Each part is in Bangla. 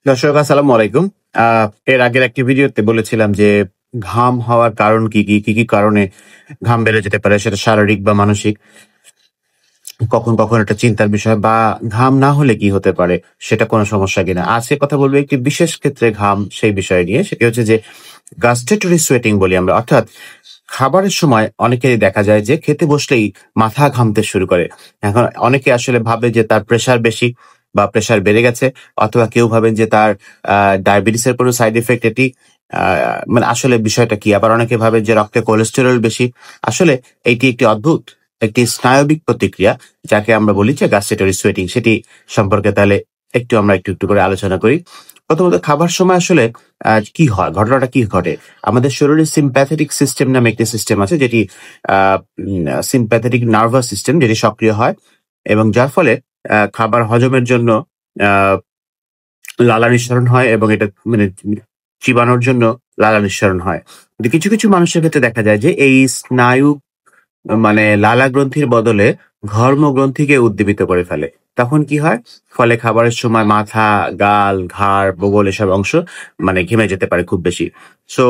দর্শক আসসালামু আলাইকুম। এর আগের একটি ভিডিওতে বলেছিলাম যে ঘাম হওয়ার কারণ কি কারণে ঘাম বেড়ে যেতে পারে সেটা শারীরিক বা মানসিক। কখন এটা চিন্তার বিষয় বা ঘাম না হলে কি হতে পারে সেটা কোনো সমস্যা কিনা। আজকে কথা বলবো একটি বিশেষ ক্ষেত্রে ঘাম সেই বিষয় নিয়ে। সেটি হচ্ছে যে গাস্টেটরি সোয়েটিং বলি আমরা। অর্থাৎ খাবারের সময় অনেকেরই দেখা যায় যে খেতে বসলেই মাথা ঘামতে শুরু করে। এখন অনেকে আসলে ভাবে যে তার প্রেশার বেশি বা প্রেশার বেড়ে গেছে, অথবা কেউ ভাবেন যে তার ডায়াবেটিসের কোনো সাইড ইফেক্ট এটি। আ মানে আসলে বিষয়টা কি? আবার অনেকে ভাবেন যে রক্তে কোলেস্টেরল বেশি। আসলে এটি একটি অদ্ভুত একটি স্নায়বিক প্রতিক্রিয়া, যাকে আমরা বলি যে গাস্ট্রেটরি সোয়েটিং। সেটি সম্পর্কে তাহলে আমরা একটু করে আলোচনা করি। প্রথমত খাবার সময় আসলে কি হয়? ঘটনাটা কি ঘটে? আমাদের শরীরে সিম্প্যাথেটিক সিস্টেম নামে একটি সিস্টেম আছে, যেটি আ সিম্প্যাথেটিক নার্ভাস সিস্টেম, যেটি সক্রিয় হয় এবং যার ফলে খাবার হজমের জন্য আ লালা নিঃসরণ হয় এবং এটা মানে চিবানোর জন্য লালা নিঃসরণ হয়। কিন্তু কিছু মানুষের ক্ষেত্রে দেখা যায় যে এই স্নায়ু মানে লালা গ্রন্থির বদলে ঘর্মগ্রন্থিকে উদ্দীপিত করে ফেলে। তখন কি হয়? ফলে খাবারের সময় মাথা, গাল, ঘাড়, বগল এসব অংশ ঘেমে যেতে পারে খুব বেশি। সো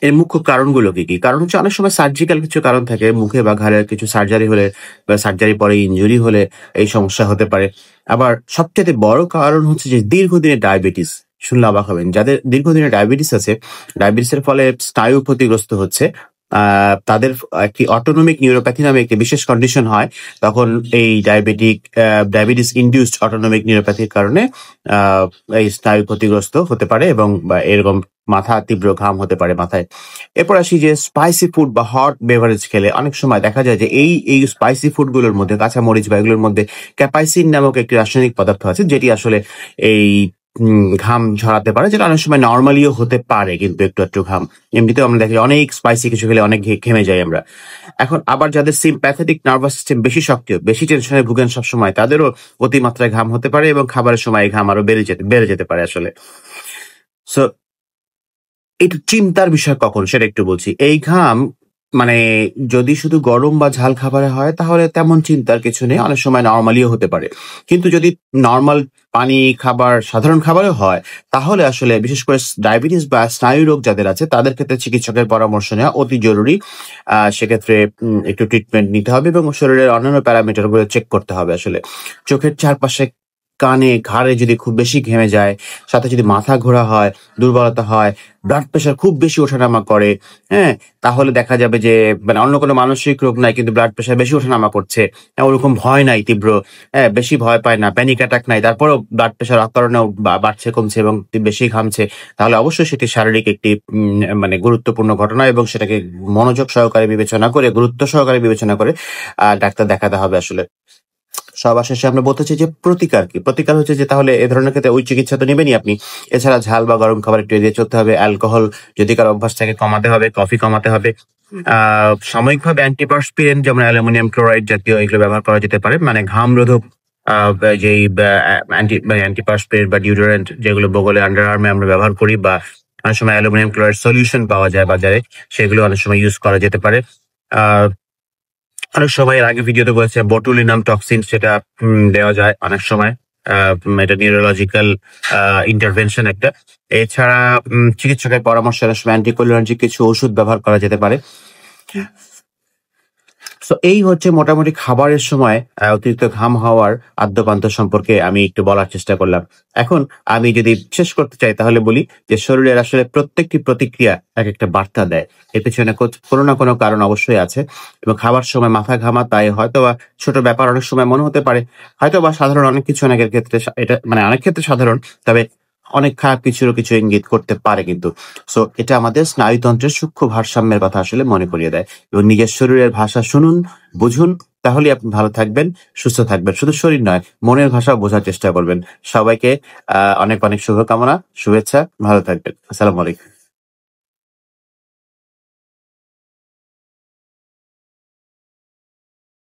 এর মুখ্য কারণগুলো কি? কারণ হচ্ছে অনেক সময় সার্জিক্যাল কিছু কারণ থাকে। মুখে বা ঘাড়ের কিছু সার্জারি হলে বা সার্জারি পরে ইনজুরি হলে এই সমস্যা হতে পারে। আবার সবচাইতে বড় কারণ হচ্ছে যে দীর্ঘদিনের ডায়াবেটিস। শুনলে অবাক হবেন। যাদের দীর্ঘদিনের ডায়াবেটিস আছে, ডায়াবেটিসের ফলে স্নায়ু ক্ষতিগ্রস্ত হচ্ছে, তাদের একটি অটোনমিক নিউরোপ্যাথি নামে একটি বিশেষ কন্ডিশন হয়। তখন এই ডায়াবেটিস ইনডিউসড অটোনমিক নিউরোপ্যাথির কারণে আ এই স্নায়ু ক্ষতিগ্রস্ত হতে পারে এবং এরকম মাথা তীব্র ঘাম হতে পারে মাথায়। এরপর আসি যে স্পাইসি ফুড বা হট বেভারেজ খেলে অনেক সময় দেখা যায় যে এই স্পাইসি ফুড গুলোর মধ্যে, কাঁচামরিচ বা এগুলোর মধ্যে ক্যাপাইসিন নামক একটি রাসায়নিক পদার্থ আছে, যেটি আসলে এই ঘাম ঝরাতে পারে, যেটা অনেক সময় নরমালিও হতে পারে, কিন্তু একটু ঘাম। এমনিতেও আমরা দেখি অনেক স্পাইসি কিছু খেলে অনেক ঘেমে যাই আমরা। এখন আবার যাদের সিম্প্যাথেটিক নার্ভাস সিস্টেম বেশি সক্রিয়, বেশি টেনশনে ভুগেন সবসময়, তাদেরও অতিমাত্রায় ঘাম হতে পারে এবং খাবারের সময় এই ঘাম আরো বেড়ে যেতে পারে আসলে। সো এটা চিন্তার বিষয় কখন সেটা একটু বলছি। এই ঘাম মানে যদি শুধু গরম বা ঝাল খাবারে হয় তাহলে তেমন চিন্তার কিছু নেই। অনেক সময় নরমালিও হতে পারে। কিন্তু যদি নরমাল পানি, খাবার, সাধারণ খাবারেও হয়, তাহলে আসলে বিশেষ করে ডায়াবেটিস বা স্নায়ু রোগ যাদের আছে তাদের ক্ষেত্রে চিকিৎসকের পরামর্শ নেওয়া অতি জরুরি। সেক্ষেত্রে একটু ট্রিটমেন্ট নিতে হবে এবং শরীরের অন্যান্য প্যারামিটার গুলো চেক করতে হবে আসলে। চোখের চারপাশে, কানে, ঘাড়ে যদি খুব বেশি ঘেমে যায়, সাথে যদি মাথা ঘোরা হয়, দুর্বলতা হয়, ব্লাড প্রেশার খুব বেশি ওঠানামা করে, হ্যাঁ? তাহলে দেখা যাবে যে অন্য কোনো মানসিক রোগ নাই, কিন্তু ব্লাড প্রেশার বেশি ওঠানামা করছে। ওরকম ভয় নাই তীব্র, হ্যাঁ? বেশি ভয় পায় না, প্যানিক অ্যাটাক নাই। তারপরেও ব্লাড প্রেশার অকারণেও বাড়ছে, কমছে এবং বেশি ঘামছে। তাহলে অবশ্যই সেটি শারীরিক একটি গুরুত্বপূর্ণ ঘটনা এবং সেটাকে মনোযোগ সহকারে বিবেচনা করে, গুরুত্ব সহকারে বিবেচনা করে ডাক্তার দেখাতে হবে আসলে। সবার শেষে আমরা বলতে চাই যে প্রতিকার কি? প্রতিকার হচ্ছে যে তাহলে এ ধরনের ক্ষেত্রে ওই চিকিৎসা তো নিবেনই আপনি। এছাড়া ঝাল বা গরম খাবার একটু এড়িয়ে চলতে হবে। অ্যালকোহল যদি কারো অভ্যাস থাকে কমাতে হবে, কফি কমাতে হবে। আ সাময়িকভাবে অ্যান্টিপারস্পিরেন্ট যেমন অ্যালুমিনিয়াম ক্লোরাইড জাতীয় এগুলো ব্যবহার করা যেতে পারে। ঘাম রোধক আ বা যেই ব্যা অ্যান্টিপারস্পিরেন্ট বা ডিওডোরেন্ট যেগুলো বগলে, আন্ডার আর্মে আমরা ব্যবহার করি, বা অনেক সময় অ্যালুমিনিয়াম ক্লোরাইড সলিউশন পাওয়া যায় বাজারে। সেগুলো অনেক সময় ইউজ করা যেতে পারে। আ অনেক সময় এর আগে ভিডিওতে বলেছে বটুলিনাম টক্সিন, সেটা দেওয়া যায় অনেক সময়। এটা নিউরোলজিক্যাল ইন্টারভেনশন একটা। এছাড়া চিকিৎসকের পরামর্শে অনেক সময় অ্যান্টিকোলিনার্জিক কিছু ওষুধ ব্যবহার করা যেতে পারে। সো এই হচ্ছে মোটামুটি খাবারের সময় অতিরিক্ত ঘাম হওয়ার আদ্যোপান্ত সম্পর্কে আমি একটু বলার চেষ্টা করলাম। এখন আমি যদি শেষ করতে চাই তাহলে বলি যে শরীরের আসলে প্রত্যেকটি প্রতিক্রিয়া একেকটা বার্তা দেয়। এর পেছনে কোনো না কোনো কারণ অবশ্যই আছে এবং খাবার সময় মাথা ঘামা তাই হয়তোবা ছোট ব্যাপার অনেক সময় মনে হতে পারে। হয়তোবা সাধারণ অনেক কিছু অনেকের ক্ষেত্রে এটা অনেক ক্ষেত্রে সাধারণ, তবে অনেক খারাপ কিছুরও কিছু ইঙ্গিত করতে পারে কিন্তু। সো এটা আমাদের স্নায়ুতন্ত্রের সূক্ষ্ম ভারসাম্যের কথা আসলে মনে করিয়ে দেয় এবং নিজের শরীরের ভাষা শুনুন, বুঝুন, তাহলেই আপনি ভালো থাকবেন, সুস্থ থাকবেন। শুধু শরীর নয়, মনের ভাষাও বোঝার চেষ্টা করবেন। সবাইকে অনেক শুভকামনা, শুভেচ্ছা। ভালো থাকবেন। আসসালামু আলাইকুম।